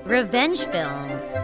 Revenge films.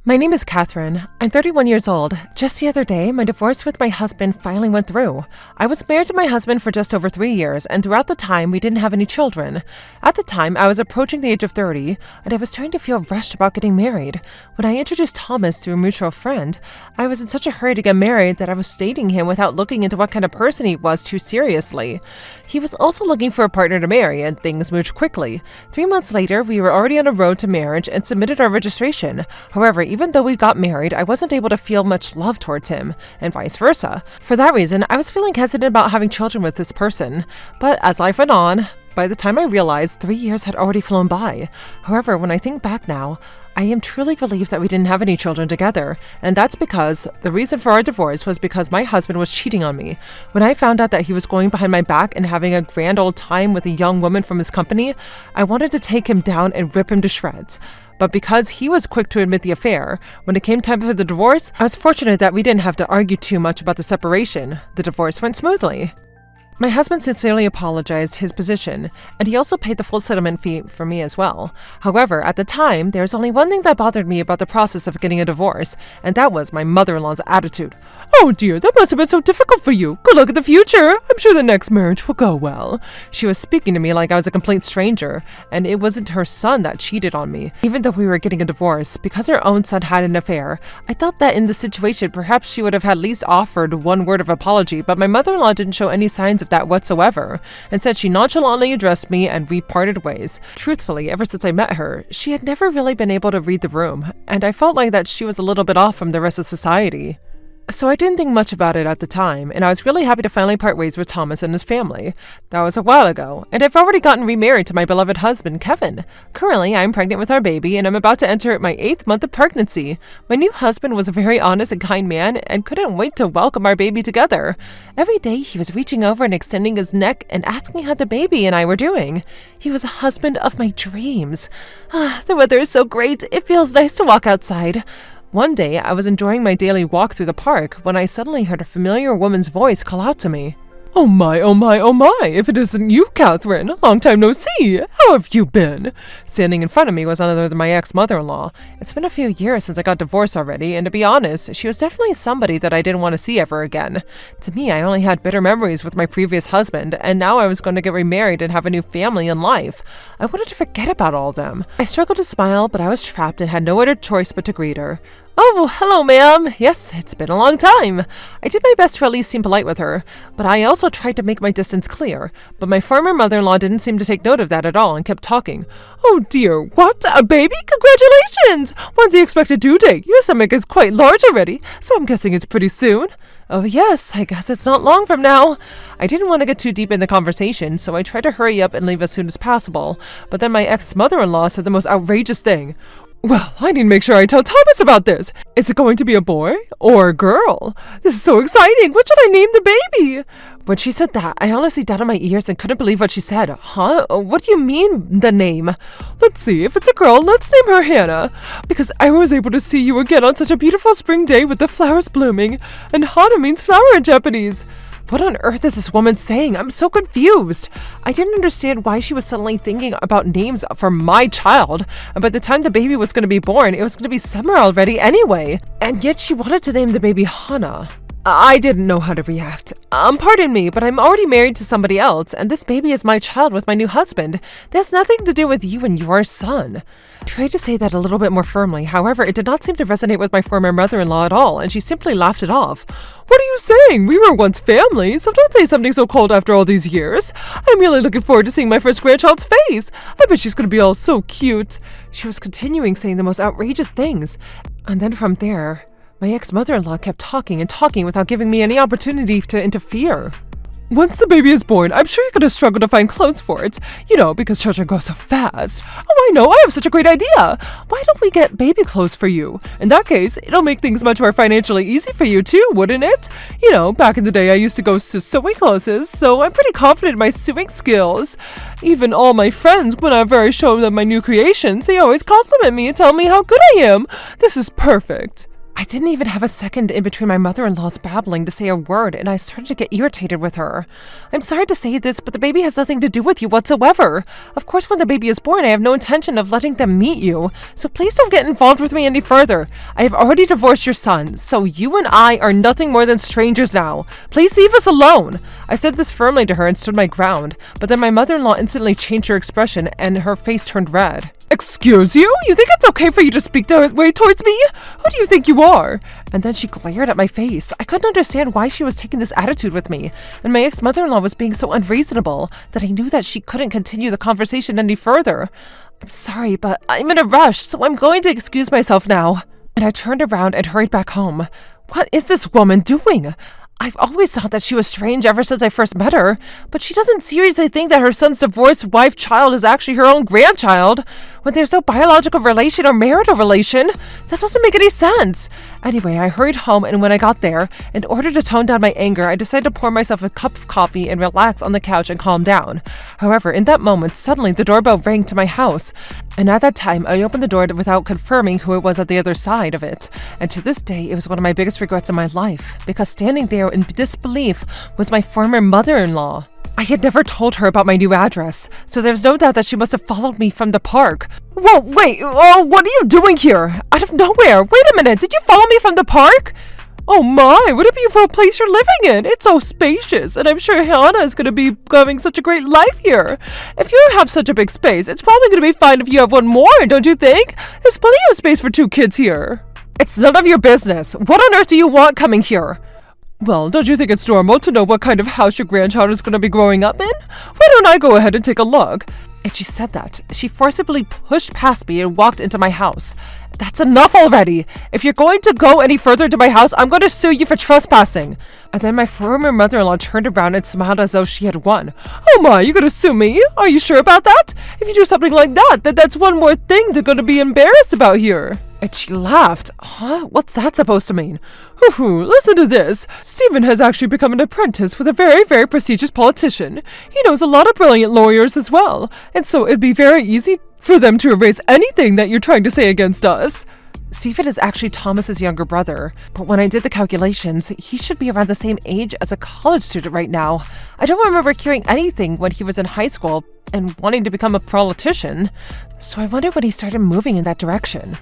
My name is Catherine. I'm 31 years old. Just the other day, my divorce with my husband finally went through. I was married to my husband for just over 3 years, and throughout the time, we didn't have any children. At the time, I was approaching the age of 30, and I was starting to feel rushed about getting married. When I introduced Thomas to a mutual friend, I was in such a hurry to get married that I was dating him without looking into what kind of person he was too seriously. He was also looking for a partner to marry, and things moved quickly. 3 months later, we were already on a road to marriage and submitted our registration. However, even though we got married, I wasn't able to feel much love towards him, and vice versa. For that reason, I was feeling hesitant about having children with this person. But as life went on, by the time I realized, 3 years had already flown by. However, when I think back now, I am truly relieved that we didn't have any children together, and that's because the reason for our divorce was because my husband was cheating on me. When I found out that he was going behind my back and having a grand old time with a young woman from his company, I wanted to take him down and rip him to shreds. But because he was quick to admit the affair, when it came time for the divorce, I was fortunate that we didn't have to argue too much about the separation. The divorce went smoothly. My husband sincerely apologized his position, and he also paid the full settlement fee for me as well. However, at the time, there was only one thing that bothered me about the process of getting a divorce, and that was my mother-in-law's attitude. "Oh dear, that must have been so difficult for you. Good luck in the future. I'm sure the next marriage will go well." She was speaking to me like I was a complete stranger, and it wasn't her son that cheated on me. Even though we were getting a divorce, because her own son had an affair, I thought that in this situation, perhaps she would have at least offered one word of apology, but my mother-in-law didn't show any signs of that whatsoever. Instead, she nonchalantly addressed me and we parted ways. Truthfully, ever since I met her, she had never really been able to read the room, and I felt like that she was a little bit off from the rest of society. So I didn't think much about it at the time, and I was really happy to finally part ways with Thomas and his family. That was a while ago, and I've already gotten remarried to my beloved husband, Kevin. Currently, I'm pregnant with our baby, and I'm about to enter my 8th month of pregnancy. My new husband was a very honest and kind man, and couldn't wait to welcome our baby together. Every day, he was reaching over and extending his neck and asking how the baby and I were doing. He was a husband of my dreams. The weather is so great, it feels nice to walk outside. One day, I was enjoying my daily walk through the park when I suddenly heard a familiar woman's voice call out to me. "Oh my, oh my, oh my, if it isn't you, Catherine! Long time no see! How have you been?" Standing in front of me was none other than my ex-mother-in-law. It's been a few years since I got divorced already, and to be honest, she was definitely somebody that I didn't want to see ever again. To me, I only had bitter memories with my previous husband, and now I was going to get remarried and have a new family and life. I wanted to forget about all of them. I struggled to smile, but I was trapped and had no other choice but to greet her. "Oh, hello, ma'am. Yes, it's been a long time." I did my best to at least seem polite with her, but I also tried to make my distance clear. But my former mother-in-law didn't seem to take note of that at all and kept talking. "Oh dear, what? A baby? Congratulations! When's the expected due date? Your stomach is quite large already, so I'm guessing it's pretty soon." "Oh yes, I guess it's not long from now." I didn't want to get too deep in the conversation, so I tried to hurry up and leave as soon as possible. But then my ex-mother-in-law said the most outrageous thing. "Well, I need to make sure I tell Thomas about this. Is it going to be a boy or a girl? This is so exciting. What should I name the baby?" When she said that, I honestly doubted my ears and couldn't believe what she said. "Huh? What do you mean, the name?" "Let's see. If it's a girl, let's name her Hannah. Because I was able to see you again on such a beautiful spring day with the flowers blooming. And Hana means flower in Japanese." What on earth is this woman saying? I'm so confused. I didn't understand why she was suddenly thinking about names for my child, and by the time the baby was going to be born, it was going to be summer already anyway. And yet she wanted to name the baby Hana. I didn't know how to react. Pardon me, but I'm already married to somebody else, and this baby is my child with my new husband. There's nothing to do with you and your son. I tried to say that a little bit more firmly, however, it did not seem to resonate with my former mother-in-law at all, and she simply laughed it off. "What are you saying? We were once family, so don't say something so cold after all these years. I'm really looking forward to seeing my first grandchild's face. I bet she's going to be all so cute." She was continuing saying the most outrageous things, and then from there, my ex-mother-in-law kept talking and talking without giving me any opportunity to interfere. "Once the baby is born, I'm sure you're going to struggle to find clothes for it. You know, because children grow so fast. Oh, I know, I have such a great idea. Why don't we get baby clothes for you? In that case, it'll make things much more financially easy for you too, wouldn't it? You know, back in the day, I used to go to sewing classes, so I'm pretty confident in my sewing skills. Even all my friends, whenever I show them my new creations, they always compliment me and tell me how good I am. This is perfect." I didn't even have a second in between my mother-in-law's babbling to say a word, and I started to get irritated with her. I'm sorry to say this, but the baby has nothing to do with you whatsoever. Of course, when the baby is born, I have no intention of letting them meet you, so please don't get involved with me any further. I have already divorced your son, so you and I are nothing more than strangers now. Please leave us alone. I said this firmly to her and stood my ground, but then my mother-in-law instantly changed her expression and her face turned red. Excuse you? You think it's okay for you to speak that way towards me? Who do you think you are? And then she glared at my face. I couldn't understand why she was taking this attitude with me, and my ex-mother-in-law was being so unreasonable that I knew that she couldn't continue the conversation any further. I'm sorry, but I'm in a rush, so I'm going to excuse myself now. And I turned around and hurried back home. What is this woman doing? I've always thought that she was strange ever since I first met her, but she doesn't seriously think that her son's divorced wife child is actually her own grandchild, when there's no biological relation or marital relation. That doesn't make any sense. Anyway, I hurried home, and when I got there, in order to tone down my anger, I decided to pour myself a cup of coffee and relax on the couch and calm down. However, in that moment, suddenly the doorbell rang to my house, and at that time, I opened the door without confirming who it was at the other side of it, and to this day, it was one of my biggest regrets in my life, because standing there in disbelief was my former mother-in-law. I had never told her about my new address, so there's no doubt that she must have followed me from the park. Whoa, wait, what are you doing here? Out of nowhere, wait a minute, did you follow me from the park? Oh my, what a beautiful place you're living in. It's so spacious, and I'm sure Hannah is going to be having such a great life here. If you have such a big space, it's probably going to be fine if you have one more, don't you think? There's plenty of space for 2 kids here. It's none of your business. What on earth do you want coming here? Well, don't you think it's normal to know what kind of house your grandchild is going to be growing up in? Why don't I go ahead and take a look? And she said that. She forcibly pushed past me and walked into my house. That's enough already. If you're going to go any further into my house, I'm going to sue you for trespassing. And then my former mother-in-law turned around and smiled as though she had won. Oh my, you're going to sue me? Are you sure about that? If you do something like that, then that's one more thing they're going to be embarrassed about here. And she laughed. Huh? What's that supposed to mean? Hoo-hoo, listen to this. Stephen has actually become an apprentice with a very, very prestigious politician. He knows a lot of brilliant lawyers as well, and so it'd be very easy for them to erase anything that you're trying to say against us. Stephen is actually Thomas's younger brother, but when I did the calculations, he should be around the same age as a college student right now. I don't remember hearing anything when he was in high school and wanting to become a politician, so I wonder when he started moving in that direction.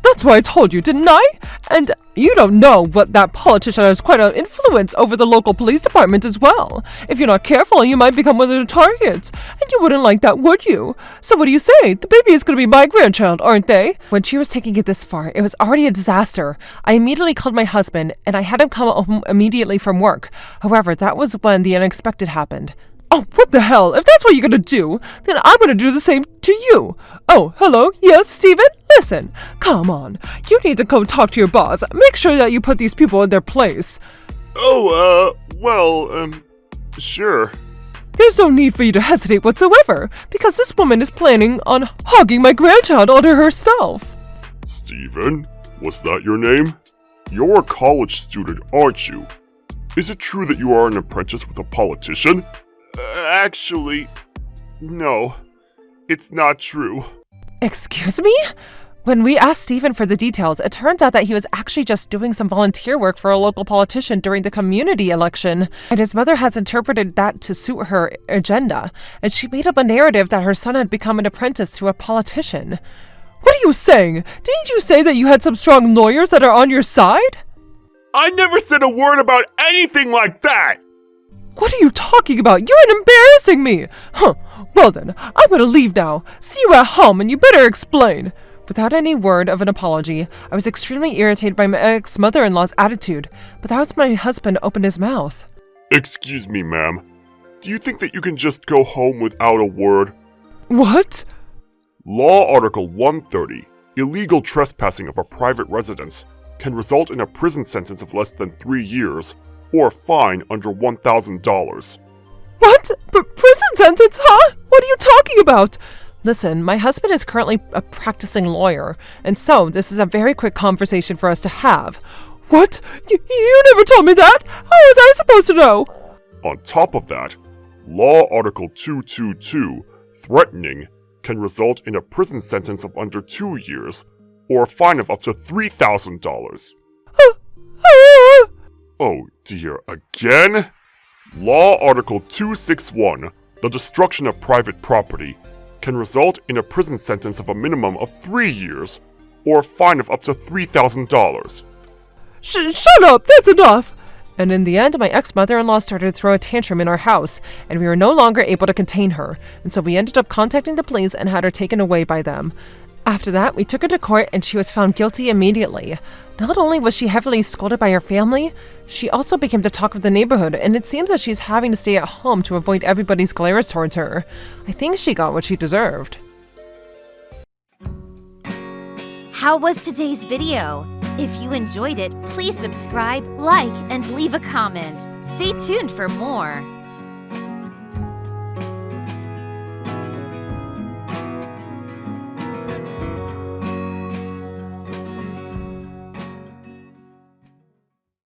That's what I told you, didn't I? And you don't know what that politician has quite an influence over the local police department as well. If you're not careful, you might become one of the targets. And you wouldn't like that, would you? So what do you say? The baby is going to be my grandchild, aren't they? When she was taking it this far, it was already a disaster. I immediately called my husband, and I had him come home immediately from work. However, that was when the unexpected happened. Oh, what the hell? If that's what you're gonna do, then I'm gonna do the same to you. Oh, hello? Yes, Stephen? Listen, come on. You need to go talk to your boss. Make sure that you put these people in their place. Sure. There's no need for you to hesitate whatsoever, because this woman is planning on hogging my grandchild all to herself. Stephen, was that your name? You're a college student, aren't you? Is it true that you are an apprentice with a politician? Actually, no. It's not true. Excuse me? When we asked Stephen for the details, it turns out that he was actually just doing some volunteer work for a local politician during the community election, and his mother has interpreted that to suit her agenda, and she made up a narrative that her son had become an apprentice to a politician. What are you saying? Didn't you say that you had some strong lawyers that are on your side? I never said a word about anything like that! What are you talking about? You're embarrassing me! Huh. Well then, I'm gonna leave now. See you at home, and you better explain. Without any word of an apology, I was extremely irritated by my ex-mother-in-law's attitude, but that was when my husband opened his mouth. Excuse me, ma'am. Do you think that you can just go home without a word? What? Law Article 130, illegal trespassing of a private residence, can result in a prison sentence of less than 3 years, or a fine under $1,000. What? Prison sentence, huh? What are you talking about? Listen, my husband is currently a practicing lawyer, and so this is a very quick conversation for us to have. What? You never told me that? How was I supposed to know? On top of that, Law Article 222, threatening, can result in a prison sentence of under 2 years, or a fine of up to $3,000. Oh dear, again? Law Article 261, the destruction of private property, can result in a prison sentence of a minimum of 3 years or a fine of up to $3,000. Shut up! That's enough! And in the end, my ex-mother-in-law started to throw a tantrum in our house, and we were no longer able to contain her, and so we ended up contacting the police and had her taken away by them. After that, we took her to court and she was found guilty immediately. Not only was she heavily scolded by her family, she also became the talk of the neighborhood, and it seems that she's having to stay at home to avoid everybody's glares towards her. I think she got what she deserved. How was today's video? If you enjoyed it, please subscribe, like, and leave a comment. Stay tuned for more.